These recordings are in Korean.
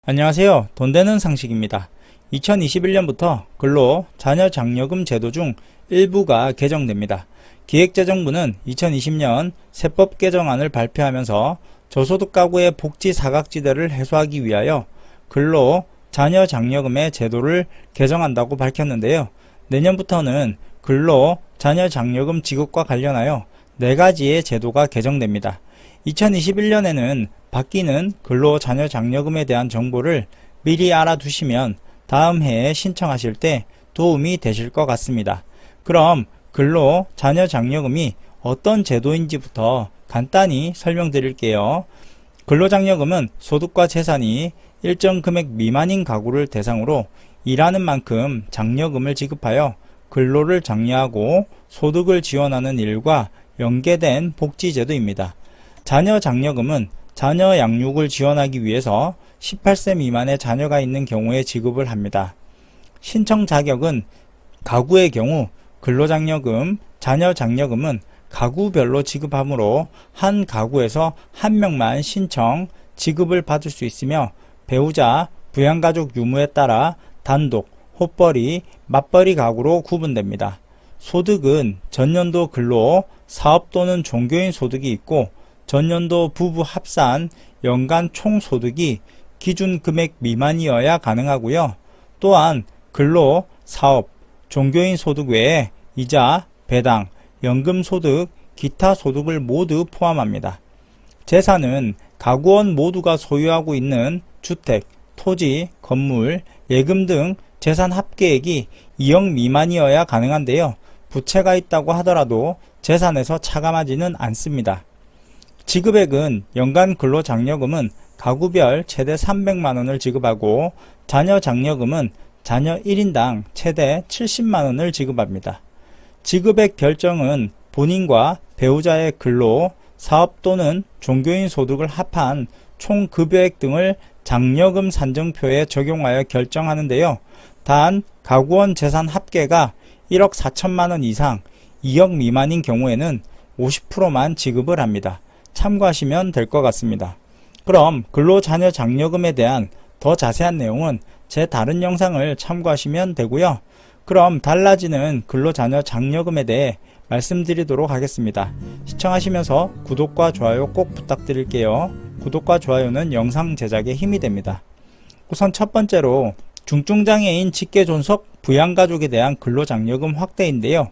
안녕하세요. 돈되는 상식입니다. 2021년부터 근로 자녀장려금 제도 중 일부가 개정됩니다. 기획재정부는 2020년 세법 개정안을 발표하면서 저소득 가구의 복지 사각지대를 해소하기 위하여 근로 자녀장려금의 제도를 개정한다고 밝혔는데요. 내년부터는 근로 자녀장려금 지급과 관련하여 4가지의 제도가 개정됩니다. 2021년에는 바뀌는 근로자녀장려금에 대한 정보를 미리 알아두시면 다음 해에 신청하실 때 도움이 되실 것 같습니다. 그럼 근로자녀장려금이 어떤 제도인지부터 간단히 설명드릴게요. 근로장려금은 소득과 재산이 일정 금액 미만인 가구를 대상으로 일하는 만큼 장려금을 지급하여 근로를 장려하고 소득을 지원하는 일과 연계된 복지제도입니다. 자녀장려금은 자녀 양육을 지원하기 위해서 18세 미만의 자녀가 있는 경우에 지급을 합니다. 신청 자격은 가구의 경우 근로장려금, 자녀장려금은 가구별로 지급하므로 한 가구에서 한 명만 신청, 지급을 받을 수 있으며 배우자, 부양가족 유무에 따라 단독, 호벌이, 맞벌이 가구로 구분됩니다. 소득은 전년도 근로, 사업 또는 종교인 소득이 있고 전년도 부부 합산 연간 총소득이 기준 금액 미만이어야 가능하고요. 또한 근로, 사업, 종교인 소득 외에 이자, 배당, 연금소득, 기타 소득을 모두 포함합니다. 재산은 가구원 모두가 소유하고 있는 주택, 토지, 건물, 예금 등 재산 합계액이 2억 미만이어야 가능한데요. 부채가 있다고 하더라도 재산에서 차감하지는 않습니다. 지급액은 연간 근로장려금은 가구별 최대 300만원을 지급하고 자녀장려금은 자녀 1인당 최대 70만원을 지급합니다. 지급액 결정은 본인과 배우자의 근로, 사업 또는 종교인 소득을 합한 총 급여액 등을 장려금 산정표에 적용하여 결정하는데요. 단 가구원 재산 합계가 1억 4천만원 이상 2억 미만인 경우에는 50%만 지급을 합니다. 참고하시면 될 것 같습니다. 그럼 근로자녀장려금에 대한 더 자세한 내용은 제 다른 영상을 참고하시면 되고요. 그럼 달라지는 근로자녀장려금에 대해 말씀드리도록 하겠습니다. 시청하시면서 구독과 좋아요 꼭 부탁드릴게요. 구독과 좋아요는 영상 제작에 힘이 됩니다. 우선 첫 번째로 중증장애인 직계존속 부양가족에 대한 근로장려금 확대인데요.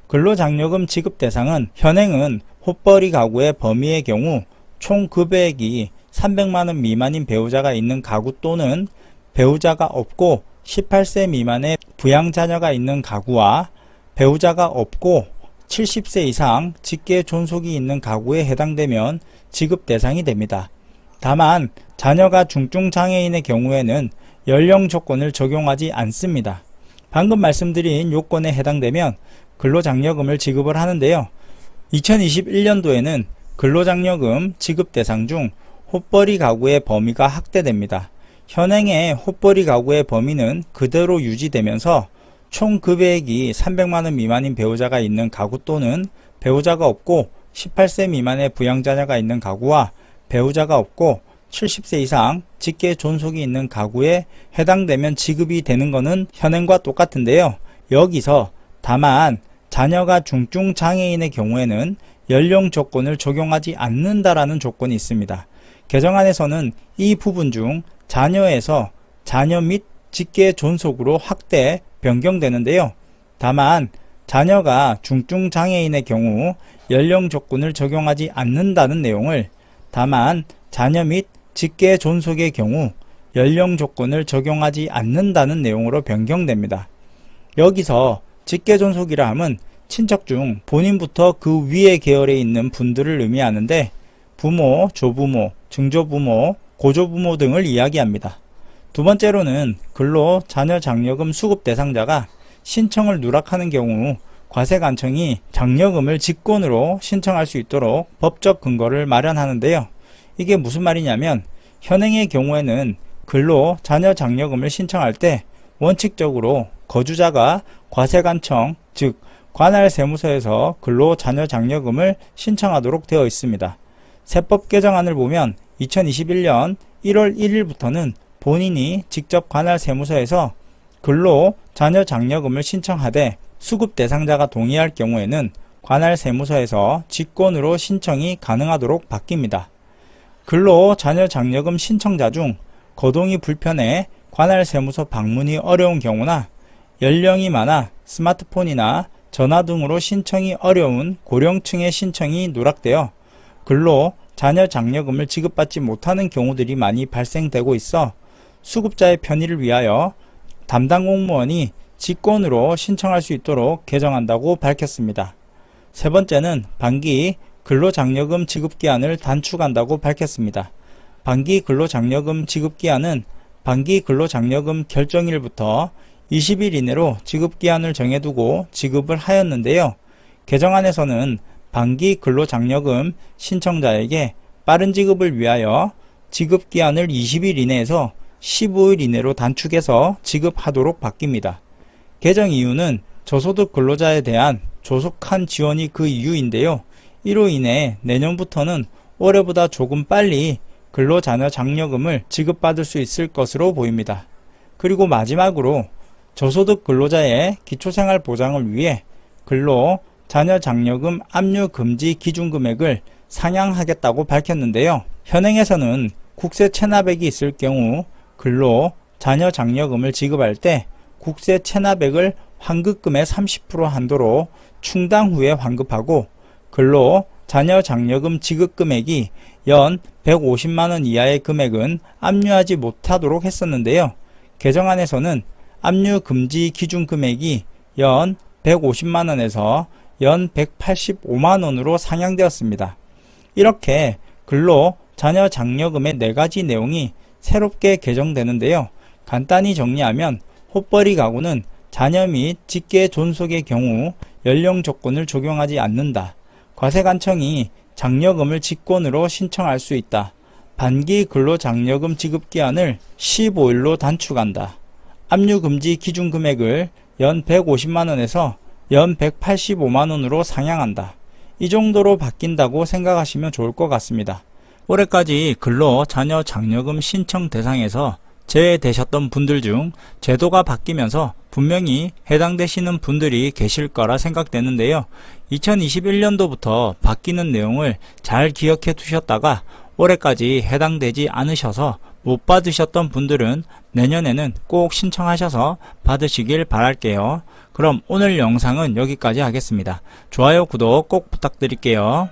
근로장려금 지급 대상은 현행은 호벌이 가구의 범위의 경우 총 급여액이 300만원 미만인 배우자가 있는 가구 또는 배우자가 없고 18세 미만의 부양자녀가 있는 가구와 배우자가 없고 70세 이상 직계 존속이 있는 가구에 해당되면 지급 대상이 됩니다. 다만 자녀가 중증장애인의 경우에는 연령 조건을 적용하지 않습니다. 방금 말씀드린 요건에 해당되면 근로장려금을 지급을 하는데요. 2021년도에는 근로장려금 지급 대상 중 호벌이 가구의 범위가 확대됩니다. 현행의 호벌이 가구의 범위는 그대로 유지되면서 총 급여액이 300만원 미만인 배우자가 있는 가구 또는 배우자가 없고 18세 미만의 부양자녀가 있는 가구와 배우자가 없고 70세 이상 직계 존속이 있는 가구에 해당되면 지급이 되는 것은 현행과 똑같은데요. 여기서 다만 자녀가 중증장애인의 경우에는 연령 조건을 적용하지 않는다라는 조건이 있습니다. 개정안에서는 이 부분 중 자녀에서 자녀 및 직계 존속으로 확대, 변경되는데요. 다만 자녀가 중증장애인의 경우 연령 조건을 적용하지 않는다는 내용을 다만 자녀 및 직계 존속의 경우 연령 조건을 적용하지 않는다는 내용으로 변경됩니다. 여기서 직계존속이라 함은 친척 중 본인부터 그 위의 계열에 있는 분들을 의미하는데 부모, 조부모, 증조부모, 고조부모 등을 이야기합니다. 두 번째로는 근로자녀장려금 수급 대상자가 신청을 누락하는 경우 과세관청이 장려금을 직권으로 신청할 수 있도록 법적 근거를 마련하는데요. 이게 무슨 말이냐면 현행의 경우에는 근로자녀장려금을 신청할 때 원칙적으로 거주자가 과세관청, 즉 관할세무서에서 근로자녀장려금을 신청하도록 되어 있습니다. 세법 개정안을 보면 2021년 1월 1일부터는 본인이 직접 관할 세무서에서 근로 자녀 장려금을 신청하되 수급 대상자가 동의할 경우에는 관할 세무서에서 직권으로 신청이 가능하도록 바뀝니다. 근로 자녀 장려금 신청자 중 거동이 불편해 관할 세무서 방문이 어려운 경우나 연령이 많아 스마트폰이나 전화 등으로 신청이 어려운 고령층의 신청이 누락되어 근로 자녀 장려금을 지급받지 못하는 경우들이 많이 발생되고 있어 수급자의 편의를 위하여 담당 공무원이 직권으로 신청할 수 있도록 개정한다고 밝혔습니다. 세 번째는 반기 근로장려금 지급기한을 단축한다고 밝혔습니다. 반기 근로장려금 지급기한은 반기 근로장려금 결정일부터 20일 이내로 지급기한을 정해두고 지급을 하였는데요. 개정안에서는 반기 근로장려금 신청자에게 빠른 지급을 위하여 지급기한을 20일 이내에서 15일 이내로 단축해서 지급하도록 바뀝니다. 개정 이유는 저소득 근로자에 대한 조속한 지원이 그 이유인데요. 이로 인해 내년부터는 올해보다 조금 빨리 근로자녀 장려금을 지급받을 수 있을 것으로 보입니다. 그리고 마지막으로 저소득 근로자의 기초생활 보장을 위해 근로자녀 장려금 압류 금지 기준금액을 상향하겠다고 밝혔는데요. 현행에서는 국세 체납액이 있을 경우 근로자녀 장려금을 지급할 때 국세 체납액을 환급금의 30% 한도로 충당 후에 환급하고 근로자녀 장려금 지급 금액이 연 150만원 이하의 금액은 압류하지 못하도록 했었는데요. 개정안에서는 압류 금지 기준 금액이 연 150만원에서 연 185만원으로 상향되었습니다. 이렇게 근로자녀 장려금의 4가지 내용이 새롭게 개정되는데요. 간단히 정리하면 호벌이 가구는 자녀 및 직계 존속의 경우 연령 조건을 적용하지 않는다. 과세관청이 장려금을 직권으로 신청할 수 있다. 반기 근로장려금 지급기한을 15일로 단축한다. 압류금지 기준금액을 연 150만원에서 연 185만원으로 상향한다. 이 정도로 바뀐다고 생각하시면 좋을 것 같습니다. 올해까지 근로자녀 장려금 신청 대상에서 제외되셨던 분들 중 제도가 바뀌면서 분명히 해당되시는 분들이 계실 거라 생각되는데요. 2021년도부터 바뀌는 내용을 잘 기억해 두셨다가 올해까지 해당되지 않으셔서 못 받으셨던 분들은 내년에는 꼭 신청하셔서 받으시길 바랄게요. 그럼 오늘 영상은 여기까지 하겠습니다. 좋아요, 구독 꼭 부탁드릴게요.